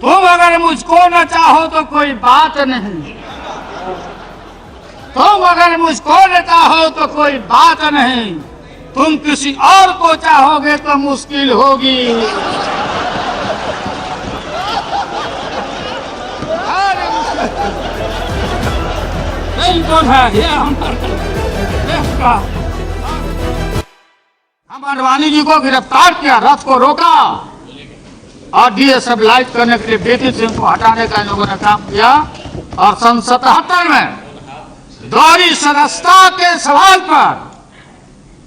तुम अगर मुझको न चाहो तो कोई बात नहीं, तुम अगर मुझको न चाहो तो कोई बात नहीं, तुम किसी और को चाहोगे तो मुश्किल होगी। नहीं कौन है ये हम आडवाणी जी को गिरफ्तार किया, रथ को रोका और डीएसएफ लाइव करने के लिए बेटी सिंह को हटाने का इन लोगों ने काम किया। और सन 77 में दोहरी सदस्यता के सवाल पर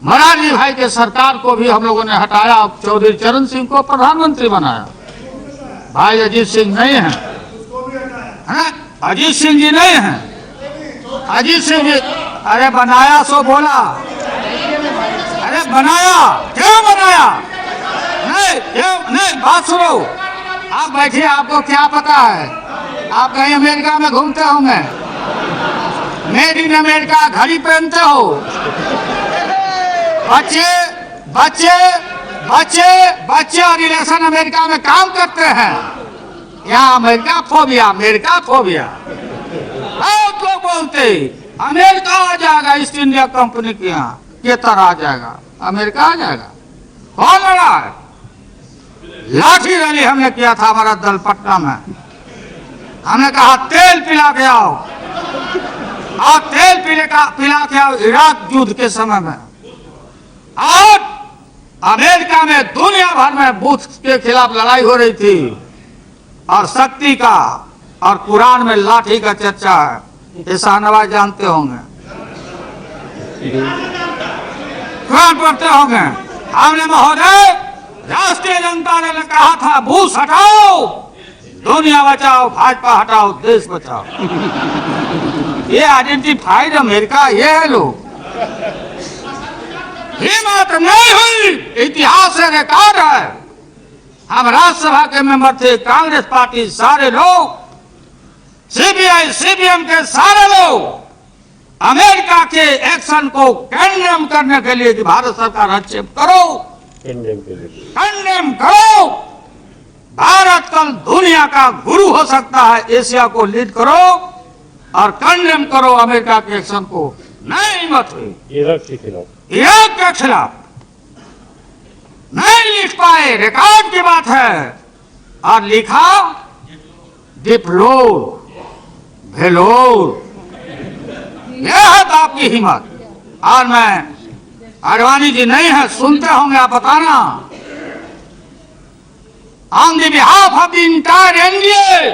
मोरारजी भाई के सरकार को भी हम लोगों ने हटाया, चौधरी चरण सिंह को प्रधानमंत्री बनाया। भाई अजीत सिंह नहीं है, अजीत सिंह जी नहीं है, अजीत सिंह जी अरे बनाया सो बोला, अरे बनाया क्यों बनाया? नहीं क्यों नहीं, बात सुनो, आप बैठिए, आपको क्या पता है? आप कहीं अमेरिका में घूमते होंगे, मेड इन अमेरिका घड़ी पहनते हो, बच्चे बच्चे बच्चे बच्चे और रिलेशन अमेरिका में काम करते हैं। यहाँ अमेरिका फोबिया, अमेरिका फोबिया बहुत लोग बोलते अमेरिका आ जाएगा, ईस्ट इंडिया कंपनी के यहाँ के तरह आ जाएगा, अमेरिका आ जाएगा। कौन लड़ा है? लाठी रैली हमने किया था हमारा दल पटना में, हमने कहा तेल पिला के आओ, और तेल पिला के आओ इराक युद्ध के समय में। और अमेरिका में दुनिया भर में बुश के खिलाफ लड़ाई हो रही थी और शक्ति का और कुरान में लाठी का चर्चा है, ये शाहनवाज जानते होंगे, कुरान पढ़ते होंगे। हमने महोदय राष्ट्रीय जनता ने कहा था बुश हटाओ, दुनिया बचाओ, भाजपा हटाओ, देश बचाओ। ये आइडेंटिफाइड अमेरिका ये है लोग। हिम्मत नहीं हुई, इतिहास से रिकॉर्ड है। हम राज्यसभा के मेंबर थे, कांग्रेस पार्टी सारे लोग, सीबीआई सीबीएम के सारे लोग अमेरिका के एक्शन को कंडेम करने के लिए कि भारत सरकार हस्तक्षेप करो, कंडेम करो। भारत कल दुनिया का गुरु हो सकता है, एशिया को लीड करो और कंडेम करो अमेरिका के एक्शन को। नहीं हिम्मत हुई, इराक के खिलाफ नहीं लिख पाए, रिकॉर्ड की बात है। और लिखा डिप्लोर भेलोर, यह है आपकी हिम्मत। और मैं आडवाणी जी नहीं है, सुनते होंगे आप, बताना on the behalf of the entire NDA.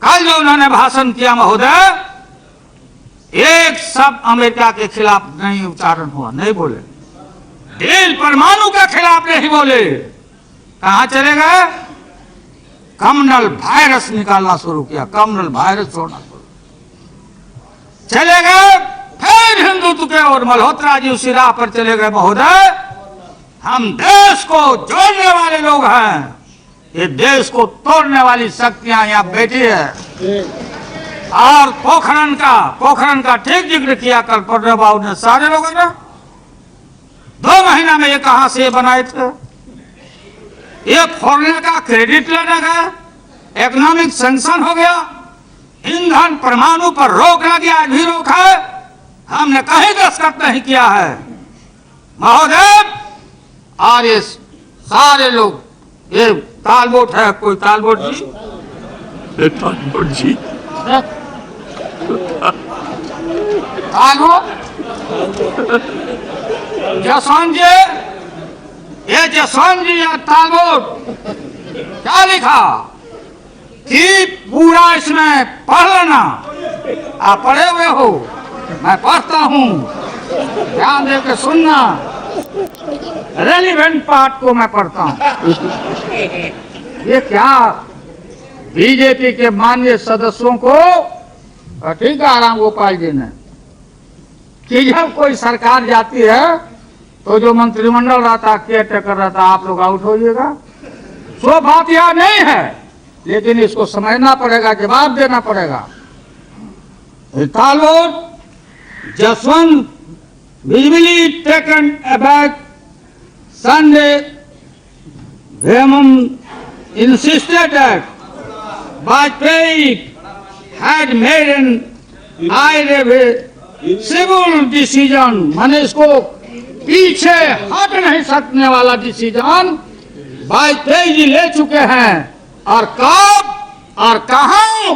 कल जो उन्होंने भाषण किया महोदय, एक शब्द अमेरिका के खिलाफ नहीं उच्चारण हुआ, नहीं बोले, डील परमाणु के खिलाफ नहीं बोले। कहां चले गए? कम्युनल वायरस निकालना शुरू किया, कम्युनल वायरस छोड़ना शुरू चले गए। फिर हिंदुत्व के और मल्होत्रा जी उसी राह पर चले गए। महोदय हम देश को जोड़ने वाले लोग हैं, ये देश को तोड़ने वाली शक्तियां यहाँ बैठी है। और पोखरण का ठीक जिक्र किया कल पटना बाबू ने, सारे लोगों ने 2 महीना में ये कहां से बनाए थे? ये फोड़ने का क्रेडिट लेने गए, इकोनॉमिक सैंक्शन हो गया, ईंधन परमाणु पर रोक लगी, आज भी रोक है, हमने कहीं दस्तखत नहीं किया है महोदय। और ये सारे लोग, ये तालबोट है, कोई तालबोट जी, तालबोट जी, जसवंत जी, ये जसवंत जी या तालबोट क्या लिखा कि पूरा इसमें पढ़ लेना। आप पढ़े हुए हो, मैं पढ़ता हूँ, ध्यान दे के सुनना, रेलिवेंट पार्ट को मैं पढ़ता हूँ। ये क्या बीजेपी के माननीय सदस्यों को, ठीक है राम गोपाल जी ने, कि जब कोई सरकार जाती है तो जो मंत्रिमंडल रहता, केयर टेकर रहता, आप लोग आउट होइएगा। सो बात यह नहीं है, लेकिन इसको समझना पड़ेगा, जवाब देना पड़ेगा। Talbott Jaswant visibly taken aback Sunday, Veman insisted that Vajpayee had made an irreversible decision, माने इसको पीछे हट नहीं सकने वाला डिसीजन वाजपेयी जी ले चुके हैं। और कब और कहां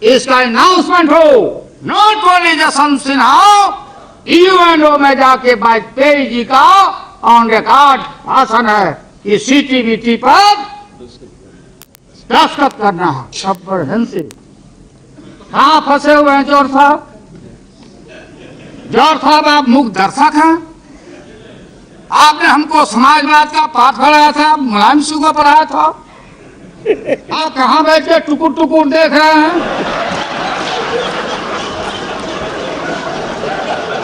इसका अनाउंसमेंट हो, not only Jaswant Sinha, UNO में जाके वाजपेयी जी का ऑन रिकॉर्ड भाषण है कि सीटीबीटी पर दस्तखत करना है। कॉम्प्रिहेंसिव। कहां फंसे हुए हैं जौहर साहब? जौहर साहब आप मुख दर्शक हैं। आपने हमको समाजवाद का पाठ पढ़ाया था, मुलायम सिंह को पढ़ाया था। आप कहां बैठ के टुकुर टुकुर देख रहे हैं?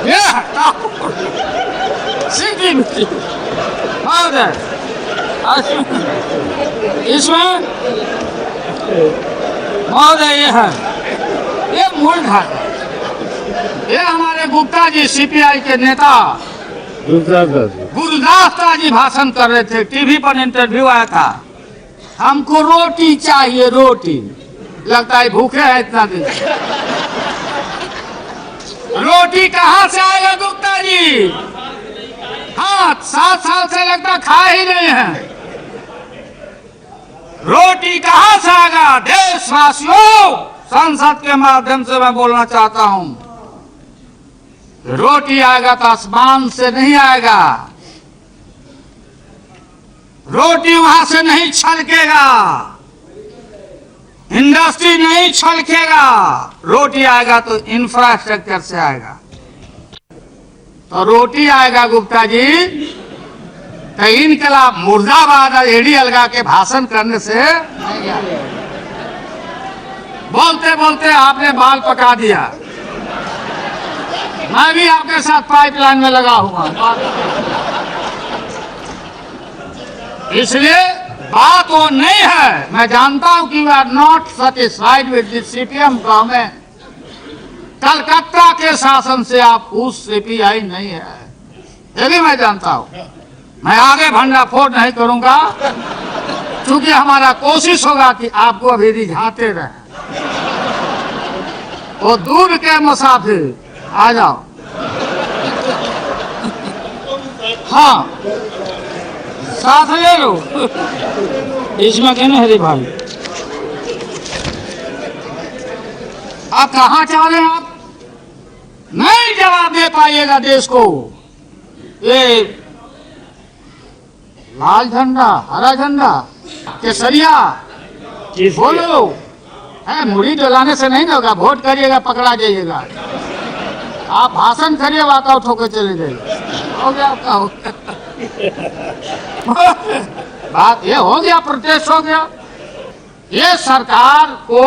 ये इसमें महोदय ये है, ये मूल धारा। ये हमारे गुप्ता जी सीपीआई के नेता गुरुदास जी भाषण कर रहे थे, टीवी पर इंटरव्यू आया था। हमको रोटी चाहिए, रोटी। लगता है भूखे हैं इतना दिन। रोटी कहां से आएगा गुप्ता जी? हाँ, 7 साल से लगता खा ही नहीं है। रोटी कहां से आएगा? देशवासियों, संसद के माध्यम से मैं बोलना चाहता हूं, रोटी आएगा तो आसमान से नहीं आएगा। रोटी वहां से नहीं छलकेगा, इंडस्ट्री नहीं छलकेगा। रोटी आएगा तो इंफ्रास्ट्रक्चर से आएगा। तो रोटी आएगा गुप्ता जी तो इनकलाब मुर्दाबाद और एड़ी अलगा के भाषण करने से नहीं आएगा। बोलते बोलते आपने बाल पका दिया। मैं भी आपके साथ पाइपलाइन में लगा हुआ। इसलिए बात वो नहीं है। मैं जानता हूं कि we are not satisfied with this CPM government. Calcutta के शासन से आप खुश सीपीआई नहीं है, ये भी मैं जानता हूं। मैं आगे भंडाफोड़ नहीं करूंगा, क्योंकि हमारा कोशिश होगा कि आपको अभी रिझाते रहे। वो दूर के मुसाफिर आ जाओ। हाँ, साथ ले लो। इसमें कहना हरी भाई, आप कहाँ चाह रहे हैं? आप नहीं जवाब दे पाइएगा देश को। ये लाल झंडा, हरा झंडा, केसरिया बोलो है। मुड़ी डलाने से नहीं होगा। वोट करिएगा, पकड़ा जाइएगा। आप भाषण करिए, वॉकआउट होकर चले जाइए। हो गया आपका, हो गया। बात ये हो गया, प्रोटेस्ट हो गया। ये सरकार को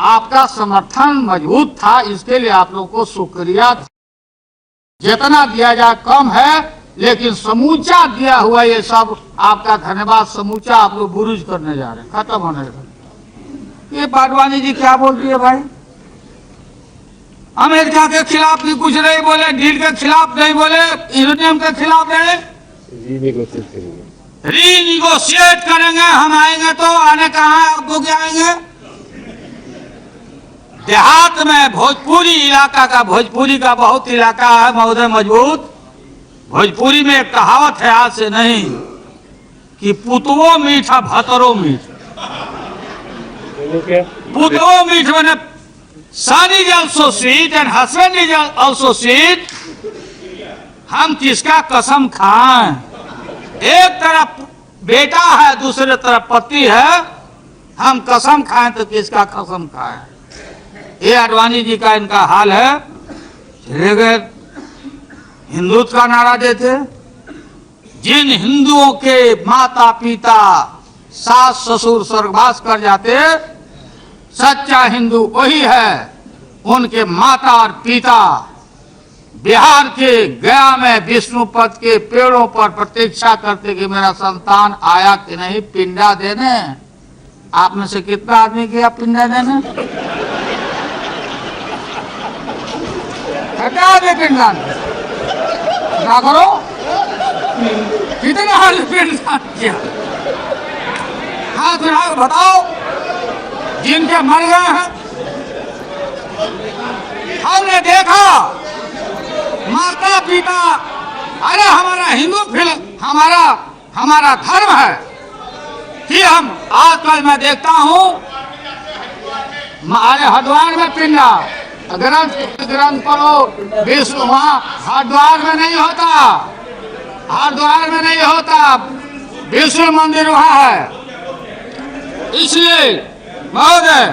आपका समर्थन मजबूत था, इसके लिए आप लोगों को शुक्रिया। जितना दिया जाए कम है, लेकिन समूचा दिया हुआ ये सब आपका धन्यवाद समूचा आप लोग बुरुज करने जा रहे हैं, खत्म होने लगे। ये पाटवानी जी क्या बोलती है भाई? अमेरिका के खिलाफ भी कुछ नहीं बोले, डील के खिलाफ नहीं बोले, यूरेनियम के खिलाफ नहीं, रीनिगोशिएट करेंगे। हम आएंगे तो आने कहाँ है? आपको क्या आएंगे? देहात में भोजपुरी इलाका का, भोजपुरी का बहुत इलाका है महोदय मजबूत। भोजपुरी में एक कहावत है, आज से नहीं, कि पुतवो मीठा भतरो मीठ। पुतवो मीठ मैंने son is also sweet and husband is also sweet। हम किसका कसम खाएं? एक तरफ बेटा है, दूसरे तरफ पति है। हम कसम खाएं तो किसका कसम खाएं? ये आडवाणी जी का इनका हाल है। चले गए, हिंदुत्व का नारा देते। जिन हिंदुओं के माता पिता, सास ससुर स्वर्गवास कर जाते, सच्चा हिंदू वही है। उनके माता और पिता बिहार के गया में विष्णुपद के पेड़ों पर प्रतीक्षा करते कि मेरा संतान आया कि नहीं पिंडा देने। आप में से कितना आदमी गया पिंडा देने? हटा दे पिंडा, क्या करो? कितने हाल पिंडा किया? हाथ उठाओ, बताओ। जिनके मर गए हैं। हमने देखा माता पिता, अरे हमारा हिंदू हमारा धर्म है कि हम आजकल मैं देखता हूँ अरे हरिद्वार में पिंडा ग्रंथ पढ़ो विश्व, वहाँ हरिद्वार में नहीं होता, हरिद्वार में नहीं होता, विष्णु मंदिर वहाँ है। इसलिए महोदय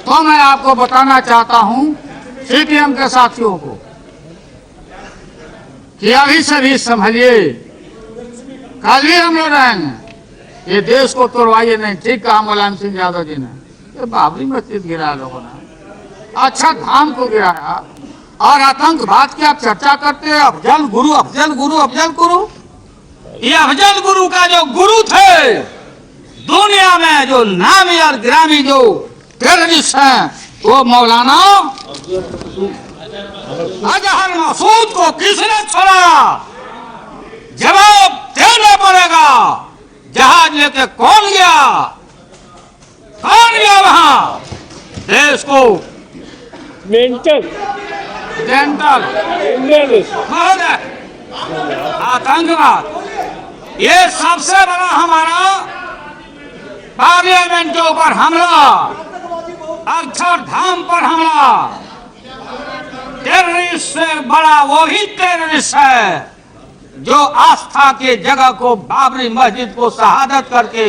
तो मैं आपको बताना चाहता हूँ सीपीएम के साथियों को कि अभी से भी संभलिए, कल भी हम लोग रहेंगे। ये देश को तोड़वाइए नहीं। ठीक कहा मुलायम सिंह यादव जी ने, ये बाबरी मस्जिद गिराया लोगों ने, अच्छा धाम को गिराया, और आतंकवाद की आप चर्चा करते हैं। अफजल गुरु अफजल गुरु अफजल गुरु, ये अफजल गुरु का जो गुरु थे दुनिया में, जो नामी और ग्रामी जो टेररिस्ट हैं, वो मौलाना अजहर मसूद को किसने छोड़ा? जवाब देना पड़ेगा। जहाज लेके कौन गया? कौन गया वहां? देश को मेंटल आतंकवाद, ये सबसे बड़ा हमारा पार्लियामेंट के ऊपर हमला, अक्षरधाम पर हमला। टेररिस्ट से बड़ा वही टेररिस्ट है जो आस्था के जगह को, बाबरी मस्जिद को शहादत करके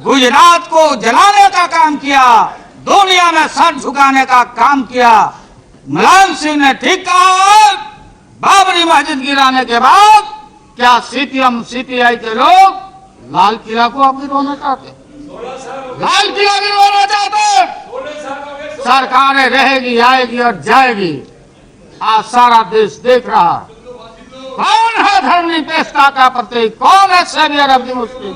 गुजरात को जलाने का काम किया, दुनिया में सर झुकाने का काम किया। मुलायम सिंह ने ठीक कहा, बाबरी मस्जिद गिराने के बाद क्या सीपीएम सीपीआई के लोग लाल किला को आप गिरवाना चाहते? लाल किला गिरवाना चाहते? सरकारें रहेगी, आएगी और जाएगी। आज सारा देश देख रहा कौन है धर्मनिरपेक्षता का प्रतीक, कौन है सेवियर ऑफ द मुस्लिम।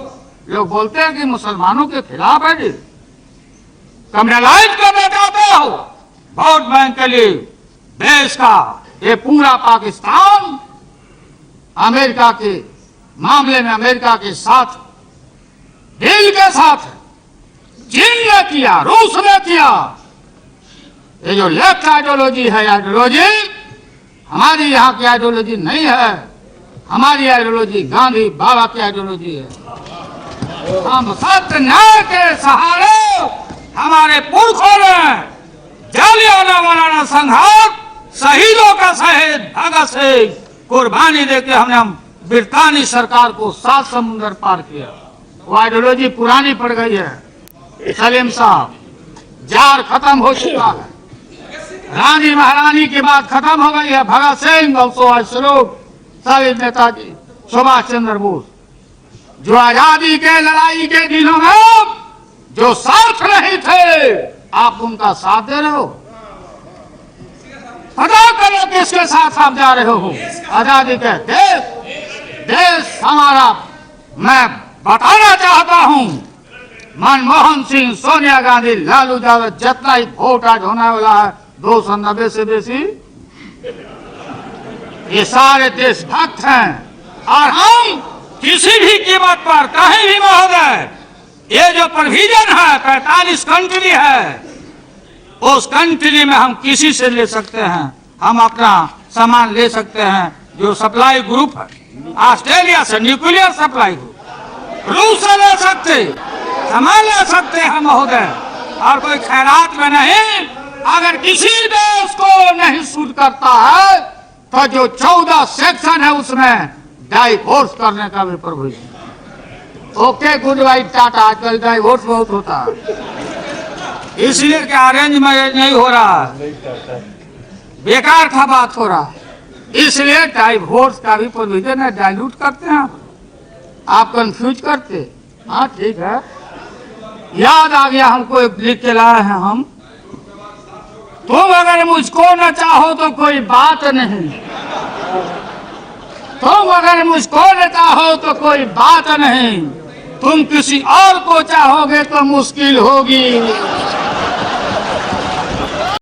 लोग बोलते हैं कि मुसलमानों के खिलाफ है जी, कम्युनलाइज करना चाहते हो वोट बैंक के लिए देश का। ये पूरा पाकिस्तान अमेरिका के मामले में अमेरिका के साथ डील के साथ है। चीन ने किया, रूस ने किया। ये जो लेफ्ट आइडियोलॉजी है, आइडियोलॉजी हमारी यहाँ की आइडियोलॉजी नहीं है। हमारी आइडियोलॉजी गांधी बाबा की आइडियोलॉजी है। हम सत्य न्याय के सहारे, हमारे पुरखों ने जालियांवाला संघार, शहीदों का शहीद भगत सिंह कुर्बानी देके हमने ब्रितानी सरकार को 7 समुद्र पार किया। वो आइडियोलॉजी पुरानी पड़ गई है। सलीम साहब, जार खत्म हो चुका है। रानी महारानी की बात खत्म हो गई है। भगत सिंह और सुभाष स्वरूप, सभी नेताजी, सुभाष चंद्र बोस, जो आजादी के लड़ाई के दिनों में जो साथ नहीं थे, आप उनका साथ दे रहे हो। पता करो किसके साथ आप जा रहे हो। आजादी के देश हमारा, मैं बताना चाहता हूं, मनमोहन सिंह, सोनिया गांधी, लालू यादव, जितना ही वोट आज होने वाला है 290 से बेसी, ये सारे देशभक्त हैं। और हम किसी भी कीमत पर कहीं भी महोदय, ये जो प्रोविजन है 45 कंट्री है, उस कंट्री में हम किसी से ले सकते हैं, हम अपना सामान ले सकते हैं। जो सप्लाई ग्रुप है, ऑस्ट्रेलिया से न्यूक्लियर सप्लाई ग्रुप, रूस से ले सकते, सामान ले सकते हैं महोदय, और कोई खैरात में नहीं। अगर किसी देश को नहीं सूट करता है तो जो 14 सेक्शन है उसमें डाइवोर्स करने का भी provision. Okay, good by, Tata. आजकल डाइवोर्स बहुत होता है, इसलिए कि अरेंज मैरिज नहीं हो रहा, बेकार का बात हो रहा, इसलिए डाइवोर्स का भी प्रोविजन है। डाइल्यूट करते हैं आप कंफ्यूज करते। हाँ ठीक है, याद आ गया हमको, एक लिख के लाए हैं हम। तुम अगर मुझको न चाहो तो कोई बात नहीं, तुम अगर मुझको न चाहो तो कोई बात नहीं, तुम किसी और को चाहोगे तो मुश्किल होगी।